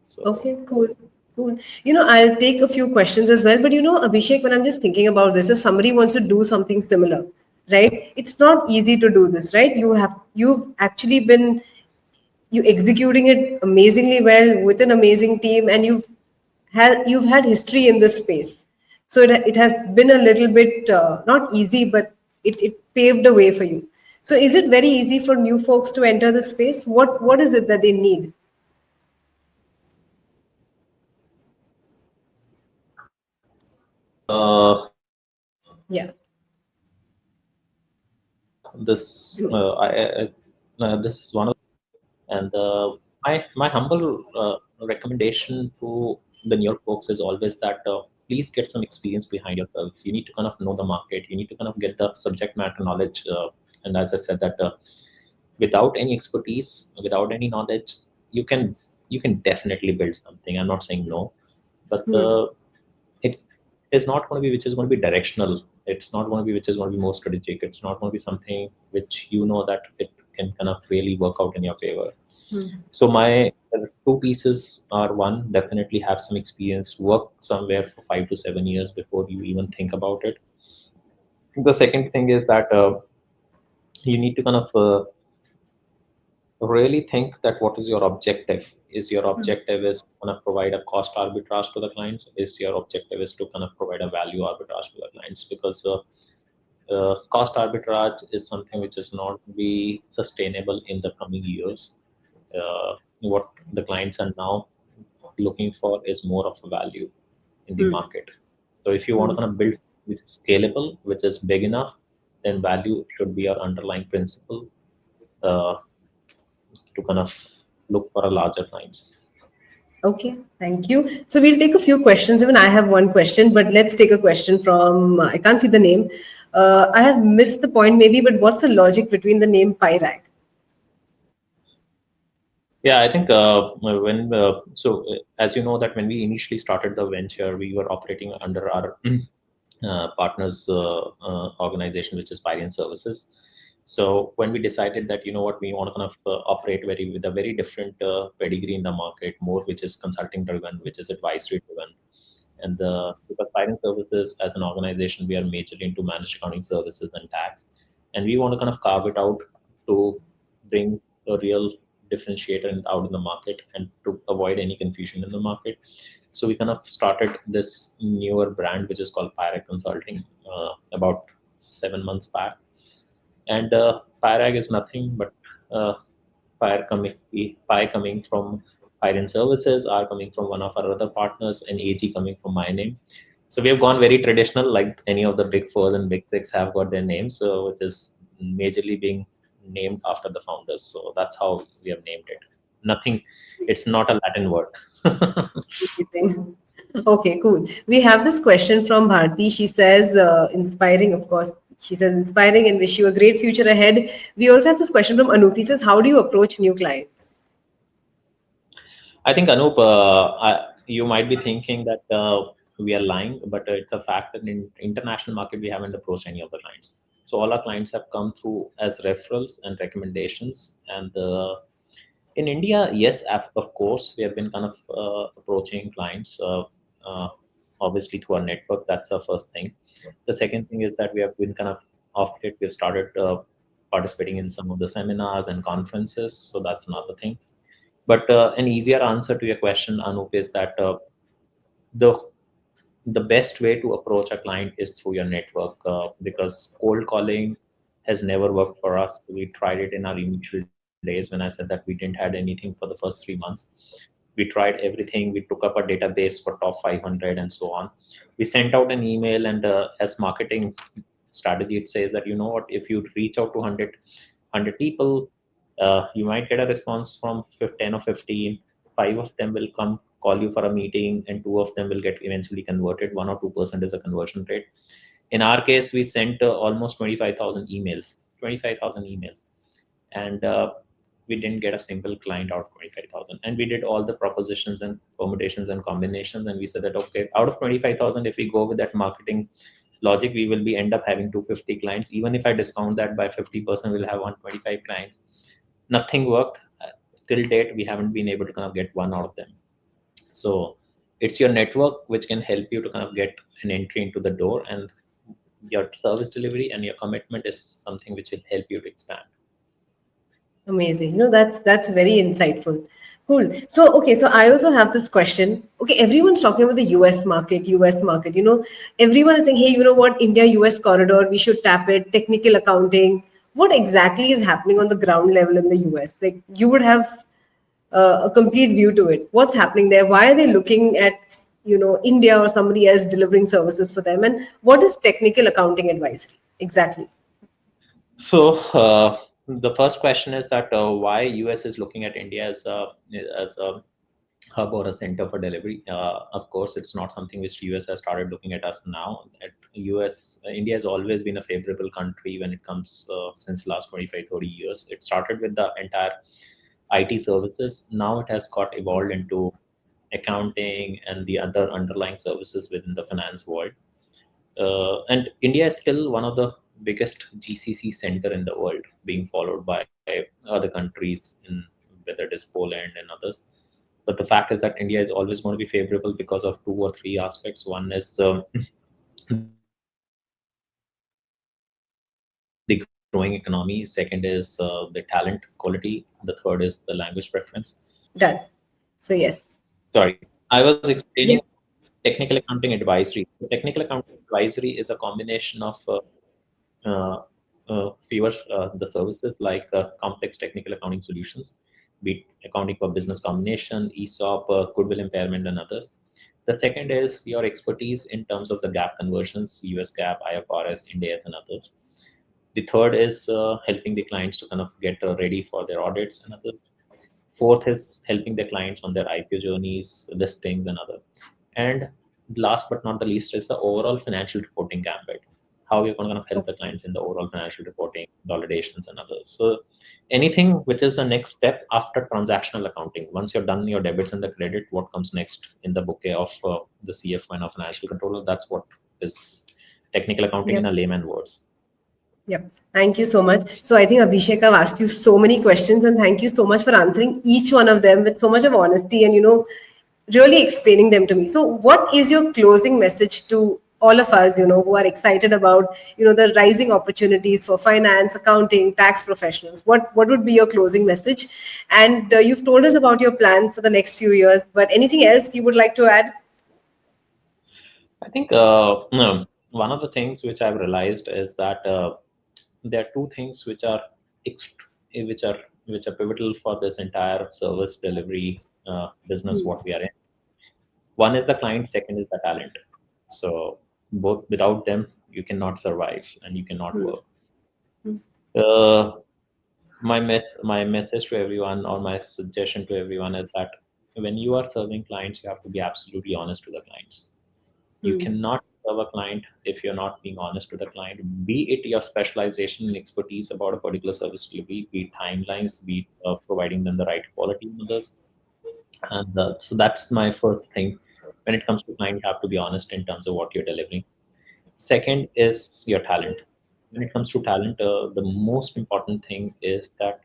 So Okay, cool. Cool. I'll take a few questions as well. But Abhishek, when I'm just thinking about this, if somebody wants to do something similar, right? It's not easy to do this, right? You've actually been you executing it amazingly well with an amazing team, and you've had history in this space. So it has been a little bit not easy, but it paved the way for you. So is it very easy for new folks to enter the space? What is it that they need? Yeah. this is one of and my humble recommendation to the newer folks is always that please get some experience behind yourself. You need to kind of know the market. You need to kind of get the subject matter knowledge. And as I said, that without any expertise, without any knowledge, you can you can definitely build something. I'm not saying no, but Hmm. it is not going to be which is going to be directional. It's not going to be which is going to be more strategic. It's not going to be something which you know that it can kind of really work out in your favor. Hmm. So my two pieces are: one, definitely have some experience, work somewhere for 5 to 7 years before you even think about it. The second thing is that you need to kind of really think that what is your objective. Is your objective is to kind of provide a cost arbitrage to the clients? Is your objective is to kind of provide a value arbitrage to the clients? Because cost arbitrage is something which is not be sustainable in the coming years. What the clients are now looking for is more of a value in the market. So if you want to kind of build which is scalable, which is big enough, then value should be our underlying principle uh, to kind of look for a larger clients. Okay, thank you. So we'll take a few questions. Even I have one question, but let's take a question from, I can't see the name. I have missed the point maybe, but what's the logic between the name Pyrag? Yeah, I think when as you know that when we initially started the venture, we were operating under our partners organization, which is Pioneer Services. So when we decided that what we want to kind of operate very with a very different pedigree in the market, more which is consulting driven, which is advisory driven, and because Pioneer Services as an organization, we are majorly into managed accounting services and tax, and we want to kind of carve it out to bring a real differentiator out in the market and to avoid any confusion in the market. So we kind of started this newer brand, which is called Pyrag Consulting, about 7 months back. And Pyrag is nothing but uh, Pi coming from Fire and Services, R coming from one of our other partners, and AG coming from my name. So we have gone very traditional, like any of the big fours and big six have got their names, so which is majorly being named after the founders. So that's how we have named it. Nothing, it's not a Latin word. Amazing. Okay, cool. We have this question from Bharti. She says, inspiring, of course. She says, inspiring and wish you a great future ahead. We also have this question from Anup. He says, how do you approach new clients? I think Anup, you might be thinking that we are lying, but it's a fact that in international market we haven't approached any of the clients. So all our clients have come through as referrals and recommendations. And in India, yes, of course, we have been kind of approaching clients, uh, obviously through our network. That's the first thing. The second thing is that we have been kind of off it. We've started participating in some of the seminars and conferences. So that's another thing. But an easier answer to your question, Anup, is that the the best way to approach a client is through your network because cold calling has never worked for us. We tried it in our initial days when I said that we didn't had anything for the first 3 months. We tried everything. We took up a database for top 500 and so on. We sent out an email, and as marketing strategy, it says that what, if you reach out to 100 people, you might get a response from 10 or 15. Five of them will come call you for a meeting, and two of them will get eventually converted. 1 or 2% is a conversion rate. In our case, we sent almost 25,000 emails, and we didn't get a single client out of 25,000. And we did all the propositions and permutations and combinations, and we said that okay, out of 25,000, if we go with that marketing logic, we will be end up having 250 clients. Even if I discount that by 50%, we'll have 125 clients. Nothing worked. Till date, we haven't been able to kind of get one out of them. So it's your network which can help you to kind of get an entry into the door, and your service delivery and your commitment is something which will help you to expand. Amazing. That's very insightful. Cool. So, okay, so I also have this question. Okay, everyone's talking about the US market, US market. Everyone is saying, hey, you know what, India US corridor, we should tap it, technical accounting. What exactly is happening on the ground level in the US? Like, you would have a complete view to it. What's happening there? Why are they looking at, India or somebody else delivering services for them? And what is technical accounting advisory? Exactly. So the first question is that why US is looking at India as a hub or a center for delivery. Of course, it's not something which US has started looking at us now. At India has always been a favorable country when it comes since last 25, 30 years. It started with the entire IT services. Now it has got evolved into accounting and the other underlying services within the finance world. And India is still one of the biggest GCC center in the world, being followed by other countries in whether it is Poland and others. But the fact is that India is always going to be favorable because of two or three aspects. One is the growing economy. Second is the talent quality. The third is the language preference. Done. So, yes. Sorry, I was explaining Yeah. technical accounting advisory. So technical accounting advisory is a combination of uh, fewer the services like complex technical accounting solutions, be it accounting for business combination, ESOP, goodwill impairment, and others. The second is your expertise in terms of the gap conversions, US gap, IFRS, Ind AS, and others. The third is helping the clients to kind of get ready for their audits and others. Fourth is helping the clients on their IPO journeys, listings, and other. And last but not the least is the overall financial reporting gambit. How you're going to help the clients in the overall financial reporting, validations, and others. So anything which is the next step after transactional accounting. Once you're done your debits and the credit, what comes next in the bouquet of the CFO and a financial controller? That's what is technical accounting in Yep. a layman words. Yep. Thank you so much. So I think Abhishek, I've asked you so many questions, and thank you so much for answering each one of them with so much of honesty and, really explaining them to me. So what is your closing message to all of us, who are excited about, the rising opportunities for finance, accounting, tax professionals? What would be your closing message? And you've told us about your plans for the next few years, but anything else you would like to add? I think no, one of the things which I've realized is that there are two things which are which are pivotal for this entire service delivery business what we are in. One is the client, second is the talent. So both without them you cannot survive and you cannot Hmm. work. Hmm. Uh, my message to everyone or my suggestion to everyone is that when you are serving clients, you have to be absolutely honest to the clients. You Hmm. cannot serve a client if you're not being honest to the client, be it your specialization and expertise about a particular service delivery, be it timelines, be it providing them the right quality models. And so that's my first thing. When it comes to client, you have to be honest in terms of what you're delivering. Second is your talent. When it comes to talent, the most important thing is that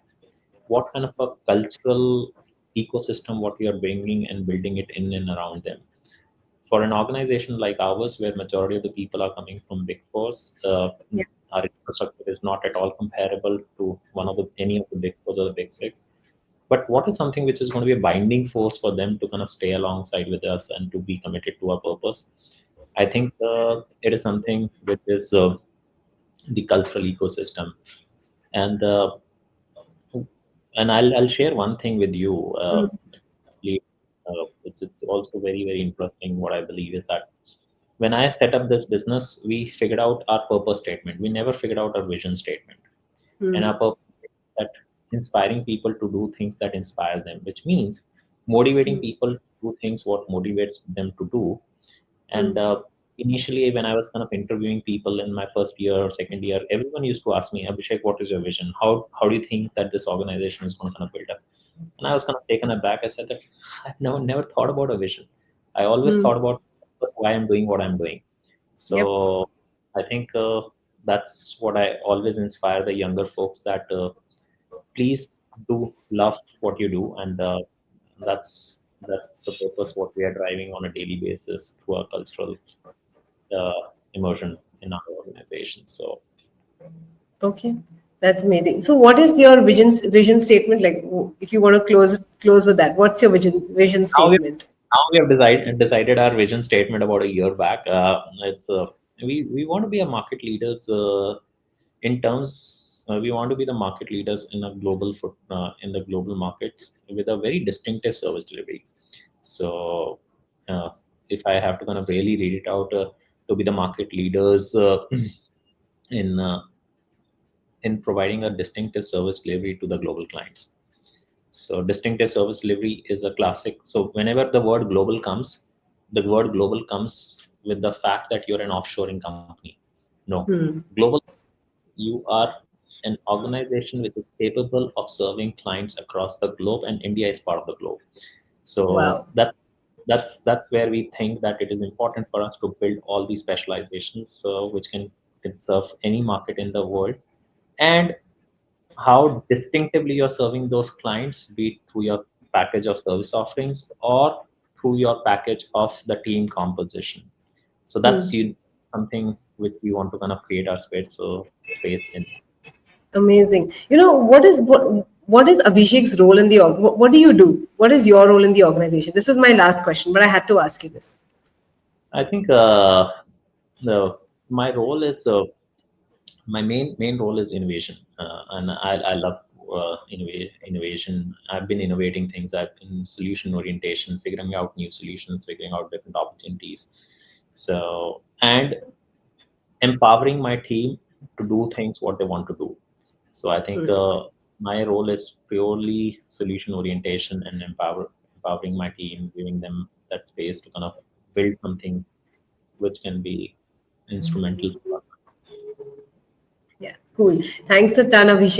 what kind of a cultural ecosystem what we are bringing and building it in and around them. For an organization like ours, where majority of the people are coming from big fours, Yeah. our infrastructure is not at all comparable to one of the any of the big fours or the big six. But what is something which is going to be a binding force for them to kind of stay alongside with us and to be committed to our purpose? I think it is something which is the cultural ecosystem, and I'll share one thing with you. Hmm. It's also very interesting. What I believe is that when I set up this business, we figured out our purpose statement. We never figured out our vision statement. And Hmm. our purpose is that inspiring people to do things that inspire them, which means motivating Hmm. people to do things what motivates them to do. And Hmm. initially, when I was kind of interviewing people in my first year or second year, everyone used to ask me, Abhishek, what is your vision? How do you think that this organization is going to kind of build up? And I was kind of taken aback. I said that I've never thought about a vision. I always Hmm. thought about why I'm doing what I'm doing. Yep. So I think that's what I always inspire the younger folks that please do love what you do, and that's the purpose what we are driving on a daily basis through our cultural immersion in our organization. So Okay, that's amazing. So, what is your vision statement like? If you want to close with that, what's your vision now we statement? now we have decided our vision statement about a year back. It's we want to be a market leaders in terms. We want to be the market leaders in a in the global markets with a very distinctive service delivery. So, uh, if I have to kind of really read it out, to be the market leaders in uh, in providing a distinctive service delivery to the global clients. So, distinctive service delivery is a classic. So, whenever the word global comes, the word global comes with the fact that you're an offshoring company. No, Hmm. global, you are an organization which is capable of serving clients across the globe, and India is part of the globe. So Wow. that's where we think that it is important for us to build all these specializations which can serve any market in the world, and how distinctively you're serving those clients, be it through your package of service offerings or through your package of the team composition. So that's Hmm. something which we want to kind of create our space in. Amazing. What is Abhishek's role in the what do you do? What is your role in the organization? This is my last question, but I had to ask you this. I think the my role is my main role is innovation, and I love innovation. I've been innovating things. I've been solution orientation, figuring out new solutions, figuring out different opportunities. So, and empowering my team to do things what they want to do. So I think my role is purely solution orientation and empowering my team, giving them that space to kind of build something which can be instrumental. Yeah, cool. Thanks a ton, Abhishek.